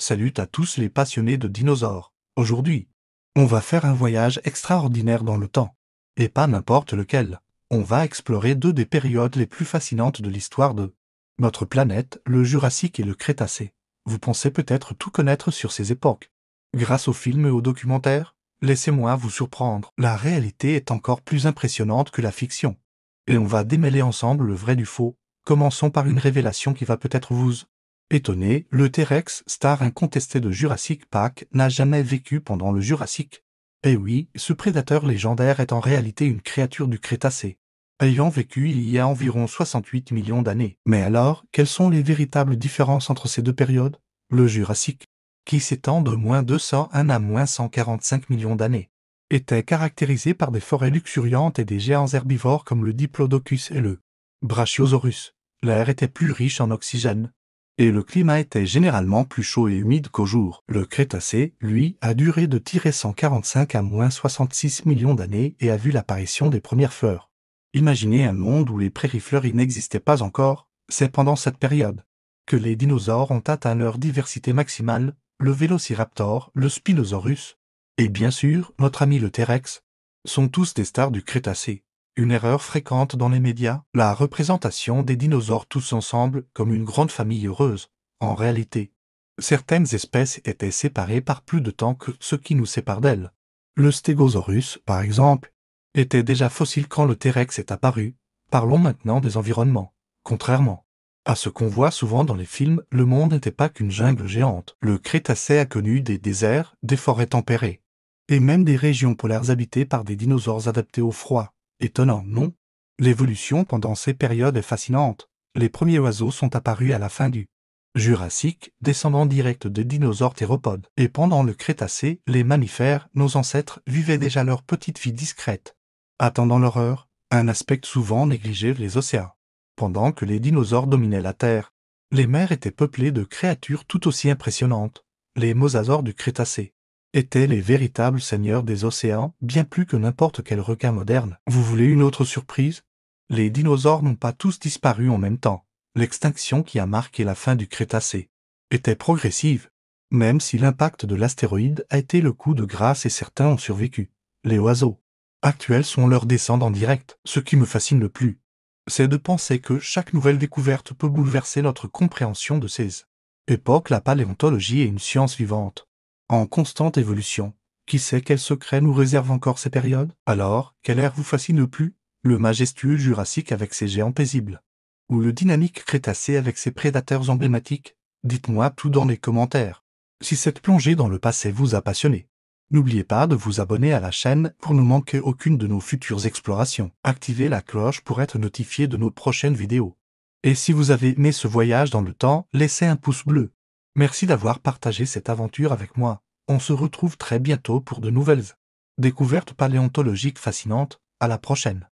Salut à tous les passionnés de dinosaures. Aujourd'hui, on va faire un voyage extraordinaire dans le temps. Et pas n'importe lequel. On va explorer deux des périodes les plus fascinantes de l'histoire de notre planète, le Jurassique et le Crétacé. Vous pensez peut-être tout connaître sur ces époques. Grâce aux films et aux documentaires, laissez-moi vous surprendre. La réalité est encore plus impressionnante que la fiction. Et on va démêler ensemble le vrai du faux. Commençons par une révélation qui va peut-être vous étonner. Le T-Rex, star incontestée de Jurassic Park, n'a jamais vécu pendant le Jurassique. Eh oui, ce prédateur légendaire est en réalité une créature du Crétacé, ayant vécu il y a environ 68 millions d'années. Mais alors, quelles sont les véritables différences entre ces deux périodes? Le Jurassique, qui s'étend de -201 à -145 millions d'années, était caractérisé par des forêts luxuriantes et des géants herbivores comme le Diplodocus et le Brachiosaurus. L'air était plus riche en oxygène, et le climat était généralement plus chaud et humide qu'au jour. Le Crétacé, lui, a duré de 145 à -66 millions d'années et a vu l'apparition des premières fleurs. Imaginez un monde où les prairies fleuries n'existaient pas encore. C'est pendant cette période que les dinosaures ont atteint leur diversité maximale, le Vélociraptor, le Spinosaurus, et bien sûr, notre ami le T-Rex, sont tous des stars du Crétacé. Une erreur fréquente dans les médias, la représentation des dinosaures tous ensemble comme une grande famille heureuse. En réalité, certaines espèces étaient séparées par plus de temps que ce qui nous sépare d'elles. Le Stégosaurus, par exemple, était déjà fossile quand le T-Rex est apparu. Parlons maintenant des environnements. Contrairement à ce qu'on voit souvent dans les films, le monde n'était pas qu'une jungle géante. Le Crétacé a connu des déserts, des forêts tempérées, et même des régions polaires habitées par des dinosaures adaptés au froid. Étonnant, non? L'évolution pendant ces périodes est fascinante. Les premiers oiseaux sont apparus à la fin du Jurassique, descendants directs des dinosaures théropodes. Et pendant le Crétacé, les mammifères, nos ancêtres, vivaient déjà leur petite vie discrète, attendant leur heure. Un aspect souvent négligé les océans. Pendant que les dinosaures dominaient la Terre, les mers étaient peuplées de créatures tout aussi impressionnantes. Les mosasaures du Crétacé étaient les véritables seigneurs des océans, bien plus que n'importe quel requin moderne. Vous voulez une autre surprise? Les dinosaures n'ont pas tous disparu en même temps. L'extinction qui a marqué la fin du Crétacé était progressive, même si l'impact de l'astéroïde a été le coup de grâce et certains ont survécu. Les oiseaux actuels sont leurs descendants directs. Ce qui me fascine le plus, c'est de penser que chaque nouvelle découverte peut bouleverser notre compréhension de ces époques. La paléontologie est une science vivante, en constante évolution. Qui sait quels secrets nous réservent encore ces périodes? Alors, quelle ère vous fascine le plus? Le majestueux Jurassique avec ses géants paisibles, ou le dynamique Crétacé avec ses prédateurs emblématiques? Dites-moi tout dans les commentaires. Si cette plongée dans le passé vous a passionné, n'oubliez pas de vous abonner à la chaîne pour ne manquer aucune de nos futures explorations. Activez la cloche pour être notifié de nos prochaines vidéos. Et si vous avez aimé ce voyage dans le temps, laissez un pouce bleu. Merci d'avoir partagé cette aventure avec moi. On se retrouve très bientôt pour de nouvelles découvertes paléontologiques fascinantes. À la prochaine.